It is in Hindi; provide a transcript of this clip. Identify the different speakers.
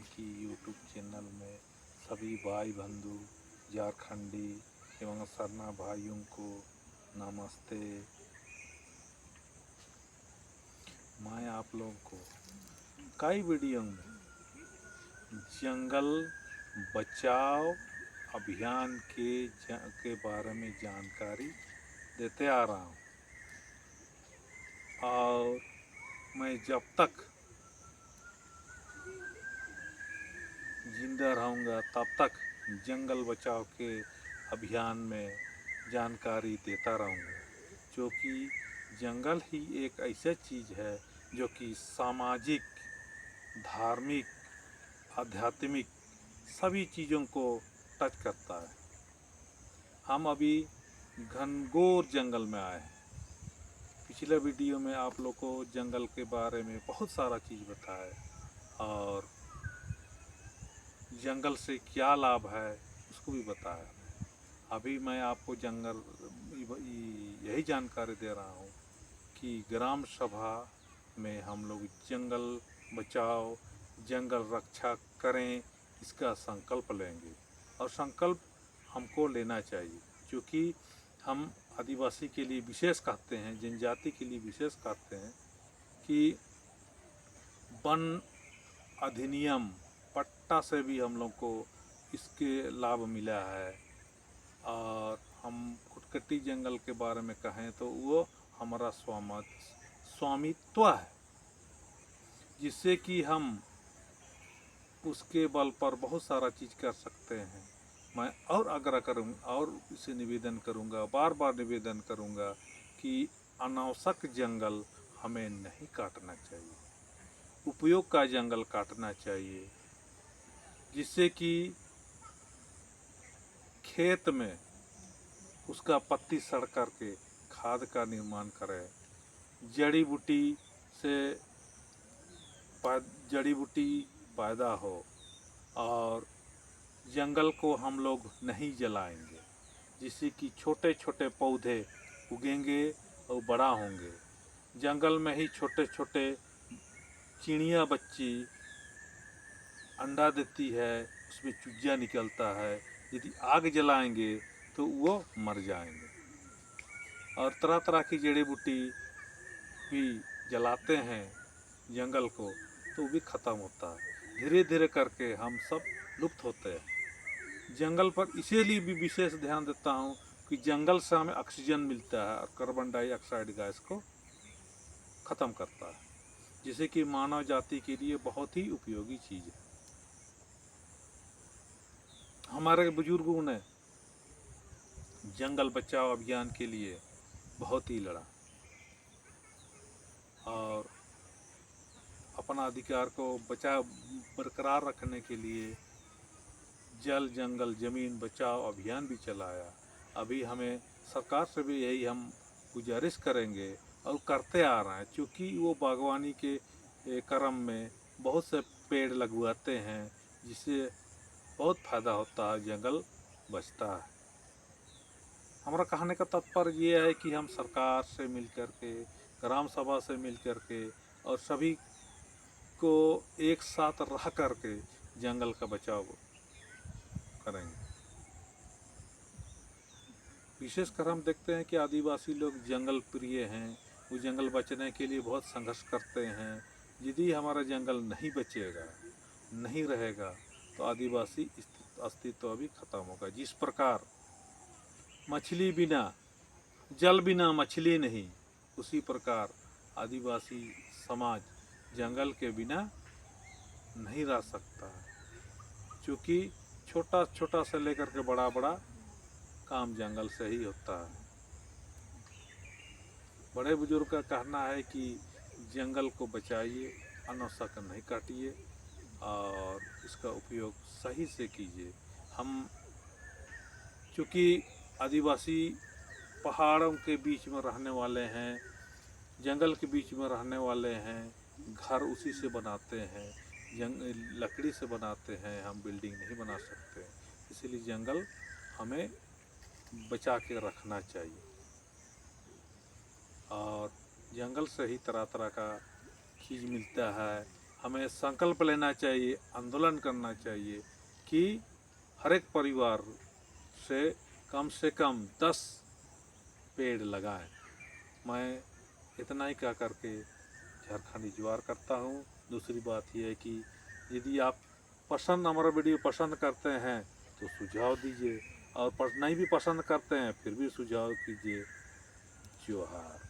Speaker 1: की यूट्यूब चैनल में सभी भाई बंधु झारखंडी एवं सरना भाइयों को नमस्ते। मैं आप लोगों को कई वीडियो में जंगल बचाओ अभियान के बारे में जानकारी देते आ रहा हूँ और मैं जब तक जिंदा रहूँगा तब तक जंगल बचाओ के अभियान में जानकारी देता रहूँगा, क्योंकि जंगल ही एक ऐसा चीज़ है जो कि सामाजिक, धार्मिक, आध्यात्मिक सभी चीज़ों को टच करता है। हम अभी घनघोर जंगल में आए हैं। पिछले वीडियो में आप लोग को जंगल के बारे में बहुत सारा चीज़ बताया और जंगल से क्या लाभ है उसको भी बताया। अभी मैं आपको जंगल यही जानकारी दे रहा हूँ कि ग्राम सभा में हम लोग जंगल बचाओ, जंगल रक्षा करें, इसका संकल्प लेंगे। और संकल्प हमको लेना चाहिए, क्योंकि हम आदिवासी के लिए विशेष कहते हैं, जनजाति के लिए विशेष कहते हैं कि वन अधिनियम पट्टा से भी हम लोग को इसके लाभ मिला है। और हम खुटकटी जंगल के बारे में कहें तो वो हमारा स्वामित्व है, जिससे कि हम उसके बल पर बहुत सारा चीज़ कर सकते हैं। मैं और आग्रह करूँगा और इसे निवेदन करूँगा, बार बार निवेदन करूँगा कि अनावश्यक जंगल हमें नहीं काटना चाहिए, उपयोग का जंगल काटना चाहिए, जिससे कि खेत में उसका पत्ती सड़ करके खाद का निर्माण करें, जड़ी बूटी से जड़ी बूटी पैदा हो, और जंगल को हम लोग नहीं जलाएंगे, जिससे कि छोटे छोटे पौधे उगेंगे और बड़ा होंगे। जंगल में ही छोटे छोटे चिड़िया बच्ची अंडा देती है, उसमें चूजा निकलता है। यदि आग जलाएंगे तो वो मर जाएंगे। और तरह तरह की जड़ी बूटी भी जलाते हैं जंगल को तो वो भी ख़त्म होता है। धीरे धीरे करके हम सब लुप्त होते हैं। जंगल पर इसीलिए भी विशेष ध्यान देता हूँ कि जंगल से हमें ऑक्सीजन मिलता है और कार्बन डाइऑक्साइड गैस को ख़त्म करता है, जिसे कि मानव जाति के लिए बहुत ही उपयोगी चीज़ है। हमारे बुजुर्गों ने जंगल बचाओ अभियान के लिए बहुत ही लड़ा और अपना अधिकार को बरकरार रखने के लिए जल जंगल ज़मीन बचाओ अभियान भी चलाया। अभी हमें सरकार से भी यही हम गुजारिश करेंगे और करते आ रहे हैं, क्योंकि वो बागवानी के क्रम में बहुत से पेड़ लगवाते हैं, जिससे बहुत फ़ायदा होता है, जंगल बचता है। हमारा कहने का तात्पर्य ये है कि हम सरकार से मिल कर के, ग्राम सभा से मिल कर के और सभी को एक साथ रह कर के जंगल का बचाव करेंगे। विशेषकर हम देखते हैं कि आदिवासी लोग जंगल प्रिय हैं, वो जंगल बचने के लिए बहुत संघर्ष करते हैं। यदि हमारा जंगल नहीं बचेगा, नहीं रहेगा, तो आदिवासी अस्तित्व भी खत्म होगा। जिस प्रकार मछली बिना, जल बिना मछली नहीं, उसी प्रकार आदिवासी समाज जंगल के बिना नहीं रह सकता है, क्योंकि छोटा छोटा से लेकर के बड़ा बड़ा काम जंगल से ही होता है। बड़े बुजुर्ग का कहना है कि जंगल को बचाइए, अनावश्यक नहीं काटिए और इसका उपयोग सही से कीजिए। हम चूँकि आदिवासी पहाड़ों के बीच में रहने वाले हैं, जंगल के बीच में रहने वाले हैं, घर उसी से बनाते हैं, लकड़ी से बनाते हैं, हम बिल्डिंग नहीं बना सकते। इसलिए जंगल हमें बचा के रखना चाहिए और जंगल से ही तरह तरह का चीज़ मिलता है। हमें संकल्प लेना चाहिए, आंदोलन करना चाहिए कि हर एक परिवार से कम 10 पेड़ लगाएं। मैं इतना ही कह करके झारखंडी ज्वार करता हूँ। दूसरी बात यह है कि यदि आप हमारा वीडियो पसंद करते हैं तो सुझाव दीजिए, और नहीं भी पसंद करते हैं फिर भी सुझाव कीजिए। जोहार।